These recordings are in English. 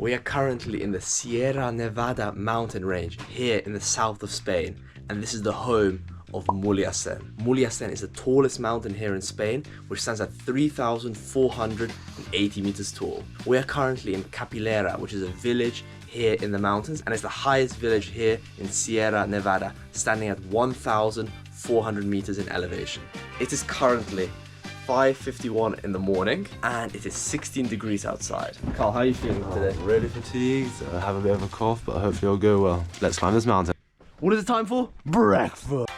We are currently in the Sierra Nevada mountain range here in the south of Spain, and this is the home of Mulhacén. Mulhacén is the tallest mountain here in Spain, which stands at 3,480 meters tall. We are currently in Capilera, which is a village here in the mountains, and it's the highest village here in Sierra Nevada, standing at 1,400 meters in elevation. It is currently 5:51 in the morning and it is 16 degrees outside. Carl, how are you feeling today? Really fatigued, I have a bit of a cough, but hopefully it'll go well. Let's climb this mountain. What is it time for? Breakfast!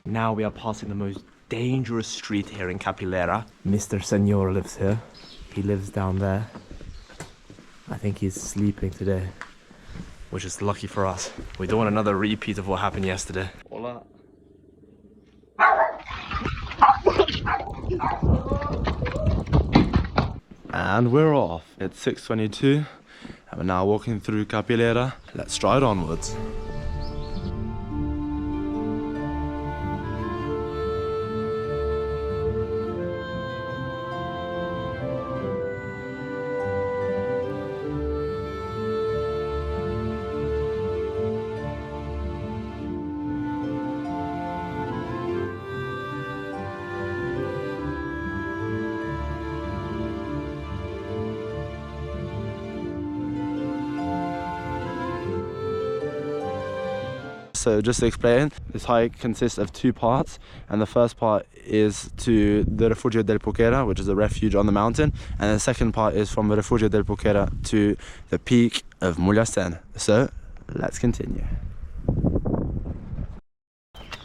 Now we are passing the most dangerous street here in Capilera. Mr. Senor lives here. He lives down there. I think he's sleeping today, which is lucky for us. We don't want another repeat of what happened yesterday. Hola. And we're off. It's 6:22 and we're now walking through Capilera. Let's stride onwards. So just to explain, this hike consists of two parts, and the first part is to the Refugio del Poquera, which is a refuge on the mountain, and the second part is from the Refugio del Poquera to the peak of Mulhacén. So let's continue.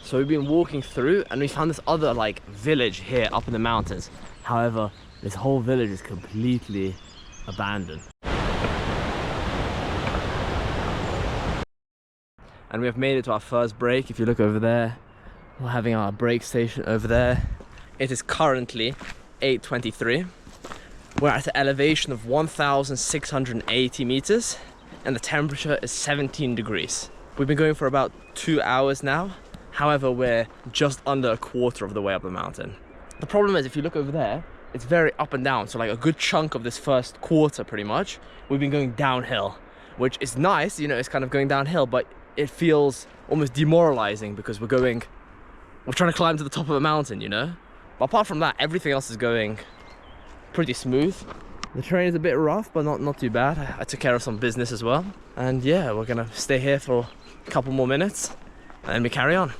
So we've been walking through and we found this other village here up in the mountains. However, this whole village is completely abandoned. And we have made it to our first break. If you look over there, we're having our break station over there. It is currently 8:23. We're at an elevation of 1,680 meters and the temperature is 17 degrees. We've been going for about 2 hours now. However, we're just under a quarter of the way up the mountain. The problem is, if you look over there, it's very up and down. So a good chunk of this first quarter, pretty much, we've been going downhill, which is nice, it's kind of going downhill, but it feels almost demoralizing because we're trying to climb to the top of a mountain, But apart from that, everything else is going pretty smooth. The terrain is a bit rough, but not too bad. I took care of some business as well. And yeah, we're gonna stay here for a couple more minutes and then we carry on.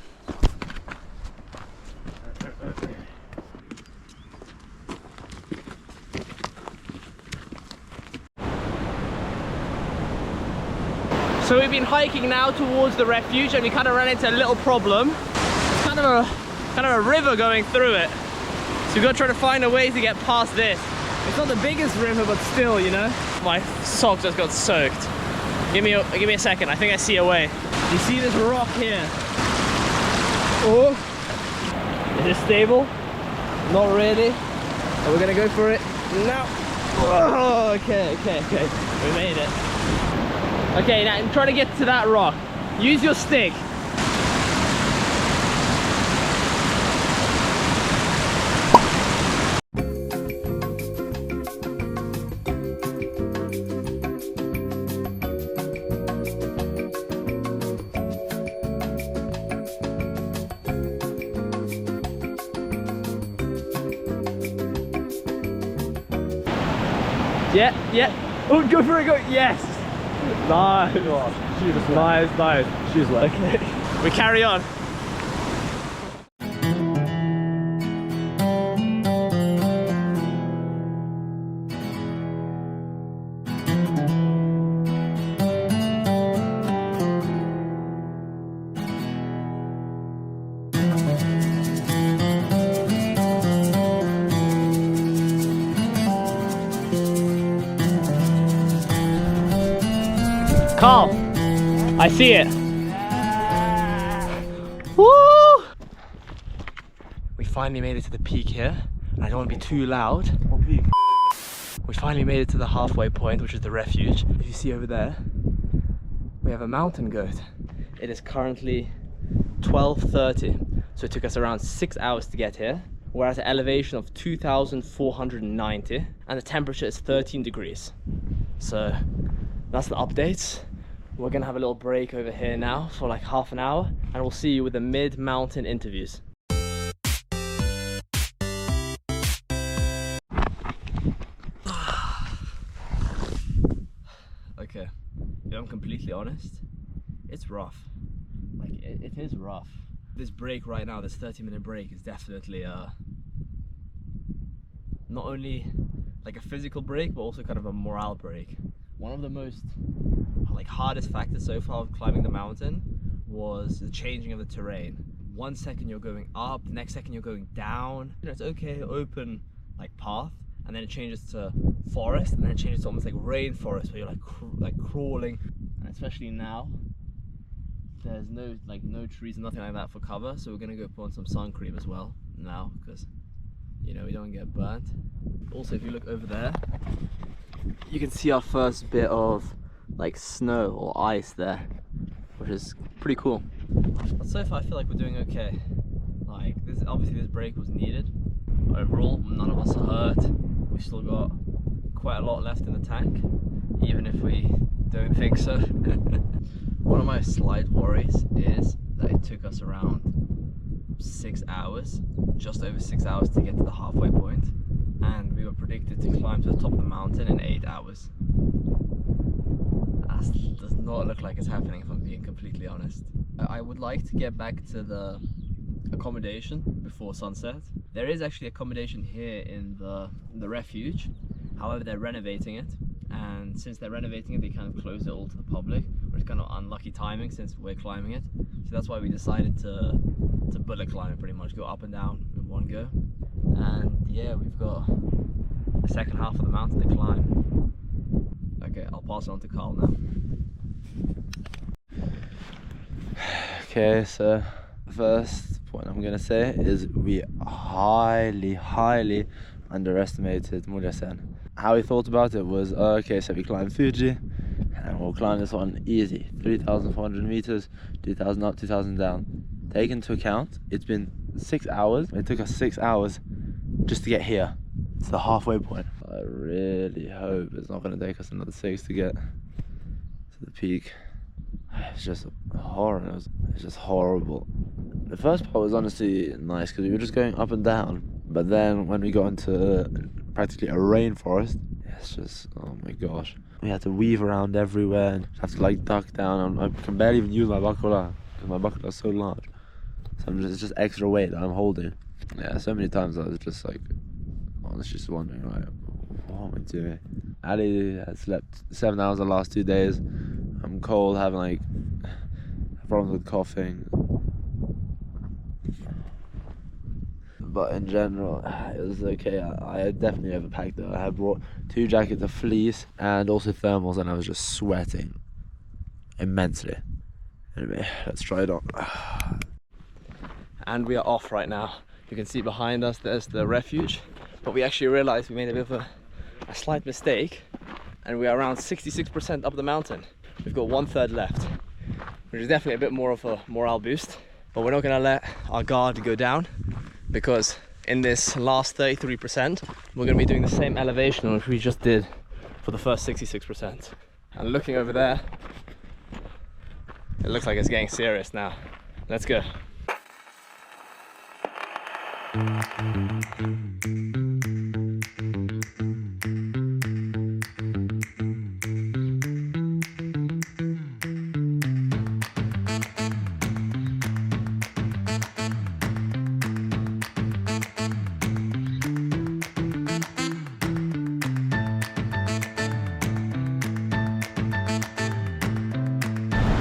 So we've been hiking now towards the refuge and we kind of ran into a little problem. It's kind of a river going through it. So we've got to try to find a way to get past this. It's not the biggest river, but still, My socks just got soaked. Give me a second, I think I see a way. You see this rock here? Oh! Is it stable? Not really. But we're gonna go for it now. Oh, okay. We made it. Okay, now try to get to that rock. Use your stick. Yeah. Oh, go for it, go. Yes. Nice. Nice. She's like, okay. We carry on. Carl, I see it. Woo! We finally made it to the peak here, and I don't want to be too loud. What peak? We finally made it to the halfway point, which is the refuge. If you see over there, we have a mountain goat. It is currently 12:30, so it took us around 6 hours to get here. We're at an elevation of 2,490, and the temperature is 13 degrees. So that's the updates. We're gonna have a little break over here now for like half an hour, and we'll see you with the mid-mountain interviews. Okay, if I'm completely honest, it's rough. Like, it is rough. This break right now, this 30-minute break, is definitely not only like a physical break, but also kind of a morale break. One of the most like hardest factors so far of climbing the mountain was the changing of the terrain. 1 second you're going up, the next second you're going down. You know, it's okay, open like path, and then it changes to forest, and then it changes to almost like rainforest, where you're like crawling. And especially now, there's no trees, nothing like that for cover, so we're gonna go put on some sun cream as well now, because you know we don't get burnt. Also, if you look over there, you can see our first bit of like snow or ice there, which is pretty cool. But so far I feel like we're doing okay. Like, obviously this break was needed. Overall, none of us are hurt. We still got quite a lot left in the tank, even if we don't think so. One of my slight worries is that it took us around 6 hours, just over 6 hours, to get to the halfway point, and we were predicted to climb to the top of the mountain in 8 hours. That does not look like it's happening, if I'm being completely honest. I would like to get back to the accommodation before sunset. There is actually accommodation here in the refuge, however they're renovating it, and since they're renovating it they kind of closed it all to the public, which is kind of unlucky timing since we're climbing it. So that's why we decided to bullet climb it, pretty much go up and down in one go. And yeah, we've got the second half of the mountain to climb. Okay, I'll pass it on to Carl now. Okay, so the first point I'm gonna say is we highly underestimated Mulhacén. How we thought about it was, okay, so we climb Fuji and we'll climb this one easy, 3,400 meters, 2,000 up, 2,000 down. Take into account it's been 6 hours. It took us 6 hours just to get here. It's the halfway point. I really hope it's not going to take us another 6 to get to the peak. It's just horrible. It's just horrible. The first part was honestly nice because we were just going up and down, but then when we got into practically a rainforest, it's just, oh my gosh. We had to weave around everywhere and have to like duck down. I can barely even use my buckler because my buckler is so large. So it's just extra weight that I'm holding. Yeah, so many times I was just like, I was just wondering, like, what am I doing? Ali has slept 7 hours the last 2 days. I'm cold, having like problems with coughing. But in general, it was okay. I definitely overpacked though. I had brought 2 jackets of fleece and also thermals, and I was just sweating immensely. Anyway, let's try it on. And we are off right now. You can see behind us there's the refuge, but we actually realized we made a bit of a slight mistake, and we are around 66% up the mountain. We've got 1/3 left, which is definitely a bit more of a morale boost, but we're not going to let our guard go down, because in this last 33% we're going to be doing the same elevation which we just did for the first 66%. And looking over there, it looks like it's getting serious now. Let's go.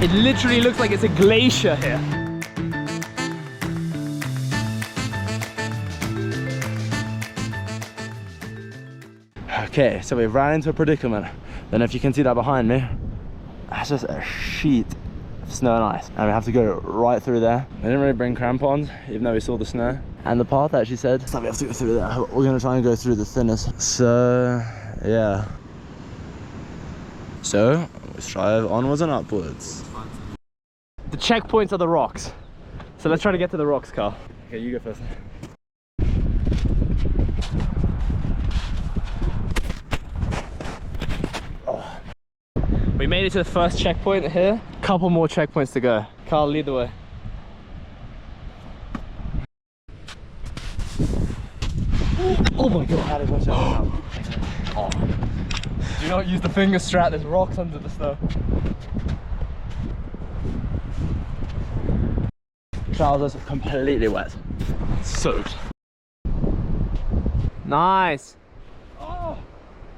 It literally looks like it's a glacier here. Okay, so we ran into a predicament. Then if you can see that behind me, That's just a sheet of snow and ice, and we have to go right through there. We didn't really bring crampons, even though we saw the snow. And the path actually said, so we have to go through there. We're gonna try and go through the thinnest. So, yeah. So, we strive onwards and upwards. The checkpoints are the rocks. So let's try to get to the rocks, Carl. Okay, you go first. Oh. We made it to the first checkpoint here. Couple more checkpoints to go. Carl, lead the way. Oh my god. Watch out. Oh. Do not use the finger strap, there's rocks under the snow. Trousers completely wet. Soaked. Nice. Oh.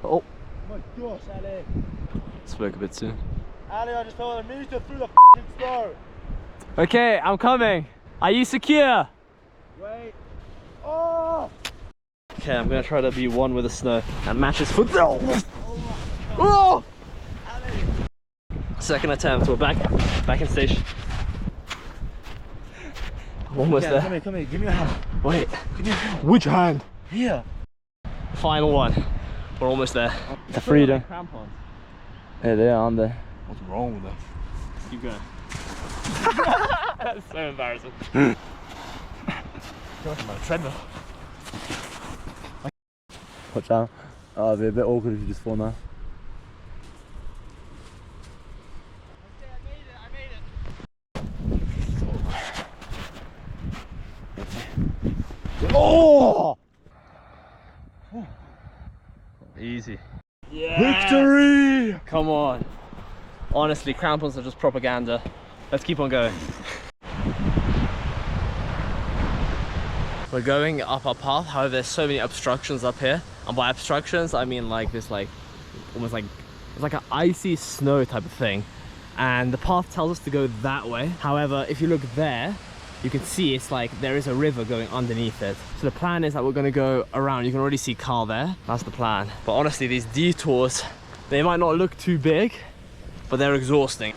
Oh. My gosh, Ali. Spoke a bit soon. Ali, I just fell a meter through the f***ing snow. Okay, I'm coming. Are you secure? Wait. Oh. Okay, I'm gonna try to be one with the snow and match his foot. Oh! Oh! Second attempt, we're back in station. I'm almost there. Come here, give me a hand. Wait, Give me a hand. which hand? Here. Final one. We're almost there. The freedom. Crampons. Yeah, they are on there. What's wrong with them? Keep going. That's so embarrassing. Gosh, I'm on a treadmill. Watch out. Oh, it'd be a bit awkward if you just fall now. Oh! Easy. Yeah. Victory! Come on. Honestly, crampons are just propaganda. Let's keep on going. We're going up our path, however there's so many obstructions up here. And by obstructions, I mean like this almost like, it's like an icy snow type of thing. And the path tells us to go that way. However, if you look there, you can see it's like there is a river going underneath it. So the plan is that we're gonna go around. You can already see Carl there. That's the plan. But honestly, these detours, they might not look too big, but they're exhausting.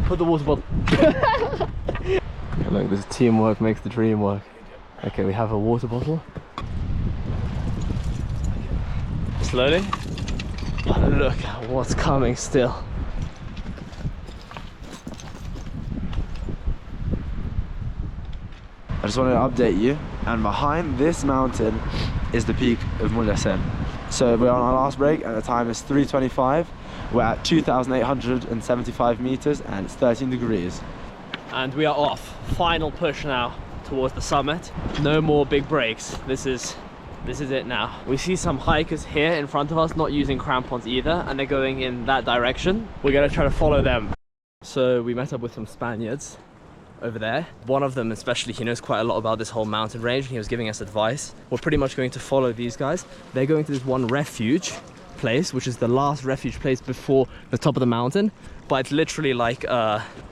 Put the water bottle. Look, this teamwork makes the dream work. Okay, we have a water bottle. Slowly. But look at what's coming still. I just wanted to update you, and behind this mountain is the peak of Mulhacén. So we're on our last break and the time is 3:25. We're at 2,875 meters and it's 13 degrees. And we are off. Final push now towards the summit. No more big breaks. This is it now. We see some hikers here in front of us not using crampons either, and they're going in that direction. We're gonna try to follow them. So we met up with some Spaniards over there. One of them especially, he knows quite a lot about this whole mountain range and he was giving us advice. We're pretty much going to follow these guys. They're going to this one refuge place, which is the last refuge place before the top of the mountain, but it's literally like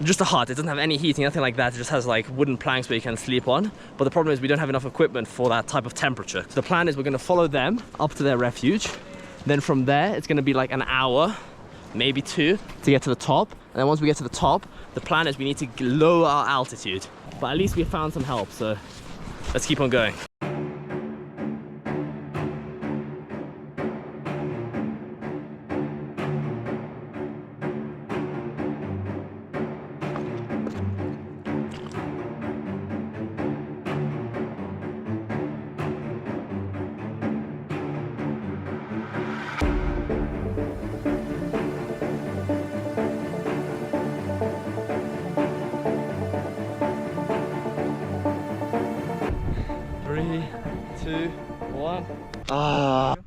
just a hut. It doesn't have any heating, nothing like that. It just has like wooden planks where you can sleep on. But the problem is we don't have enough equipment for that type of temperature. So the plan is we're going to follow them up to their refuge. Then from there it's going to be like an hour, maybe 2, to get to the top. And then once we get to the top, the plan is we need to lower our altitude. But at least we found some help, so let's keep on going.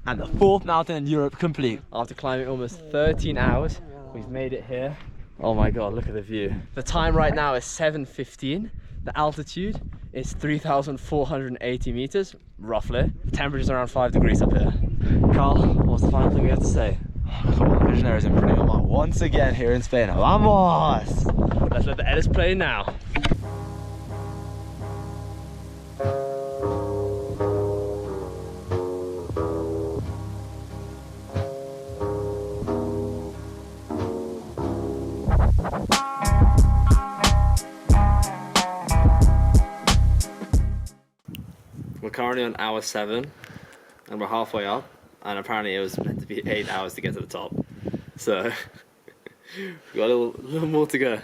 And the 4th mountain in Europe complete. After climbing almost 13 hours, we've made it here. Oh my god, look at the view. The time right now is 7:15. The altitude is 3,480 meters, roughly. The temperature's around 5 degrees up here. Carl, what's the final thing we have to say? Visionaries in putting on my once again here in Spain. Vamos! Let's let the edits play now. currently on hour 7 and we're halfway up, and apparently it was meant to be 8 hours to get to the top. So we've got a little more to go.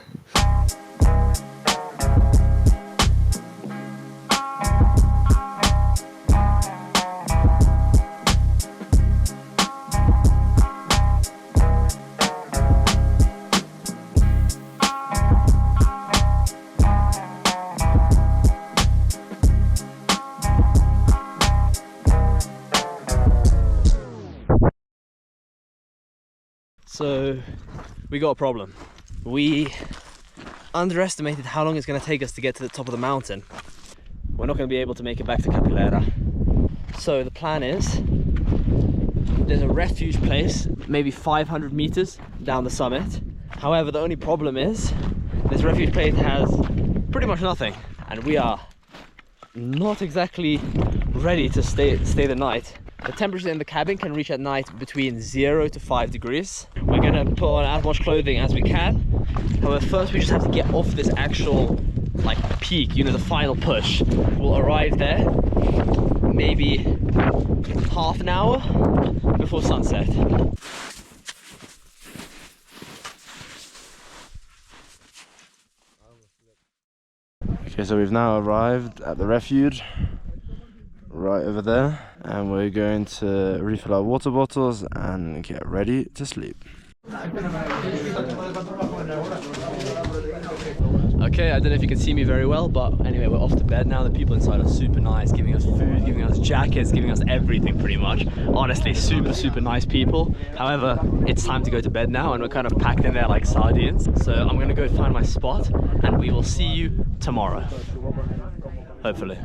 So we got a problem. We underestimated how long it's going to take us to get to the top of the mountain. We're not going to be able to make it back to Capilera. So the plan is, there's a refuge place maybe 500 meters down the summit. However, the only problem is this refuge place has pretty much nothing, and we are not exactly ready to stay the night. The temperature in the cabin can reach at night between 0 to 5 degrees. We're gonna put on as much clothing as we can. However, first we just have to get off this actual like peak, you know, the final push. We'll arrive there maybe half an hour before sunset. Okay, so we've now arrived at the refuge right over there, and we're going to refill our water bottles and get ready to sleep. Okay, I don't know if you can see me very well, but anyway, we're off to bed now. The people inside are super nice, giving us food, giving us jackets, giving us everything pretty much. Honestly, super nice people. However, it's time to go to bed now, and we're kind of packed in there like sardines. So I'm gonna go find my spot, and we will see you tomorrow. Hopefully.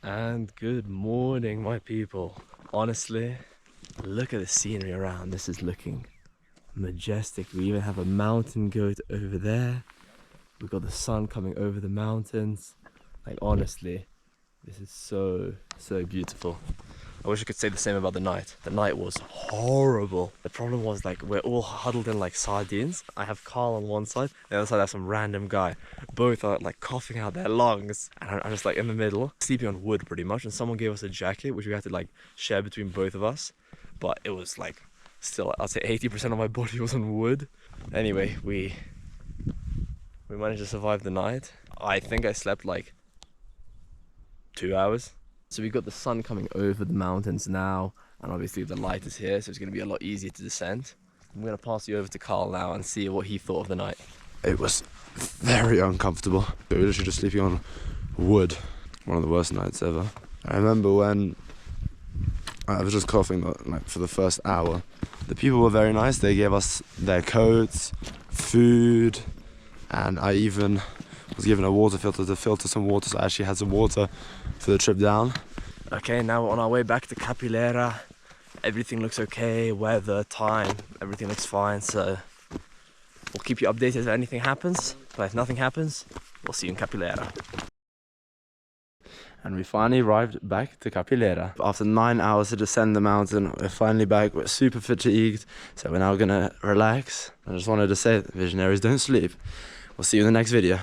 And good morning, my people. Honestly, look at the scenery around. This is looking majestic. We even have a mountain goat over there. We've got the sun coming over the mountains. Like, honestly, this is so beautiful. I wish I could say the same about the night. The night was horrible. The problem was, like, we're all huddled in like sardines. I have Carl on one side, the other side I have some random guy. Both are like coughing out their lungs, and I'm just like in the middle, sleeping on wood pretty much. And someone gave us a jacket, which we had to like share between both of us. But it was like, still, I'd say 80% of my body was on wood. Anyway, we managed to survive the night. I think I slept like 2 hours. So we've got the sun coming over the mountains now, and obviously the light is here, so it's going to be a lot easier to descend. I'm going to pass you over to Carl now and see what he thought of the night. It was very uncomfortable. We were literally just sleeping on wood. One of the worst nights ever. I remember when I was just coughing like for the first hour. The people were very nice. They gave us their coats, food, and I even was given a water filter to filter some water, so I actually had some water for the trip down. Okay, now we're on our way back to Capilera. Everything looks okay, weather, time, everything looks fine, so we'll keep you updated if anything happens, but if nothing happens, we'll see you in Capilera. And we finally arrived back to Capilera. After 9 hours to descend the mountain, we're finally back. We're super fatigued, so we're now gonna relax. I just wanted to say that Visionaries don't sleep. We'll see you in the next video.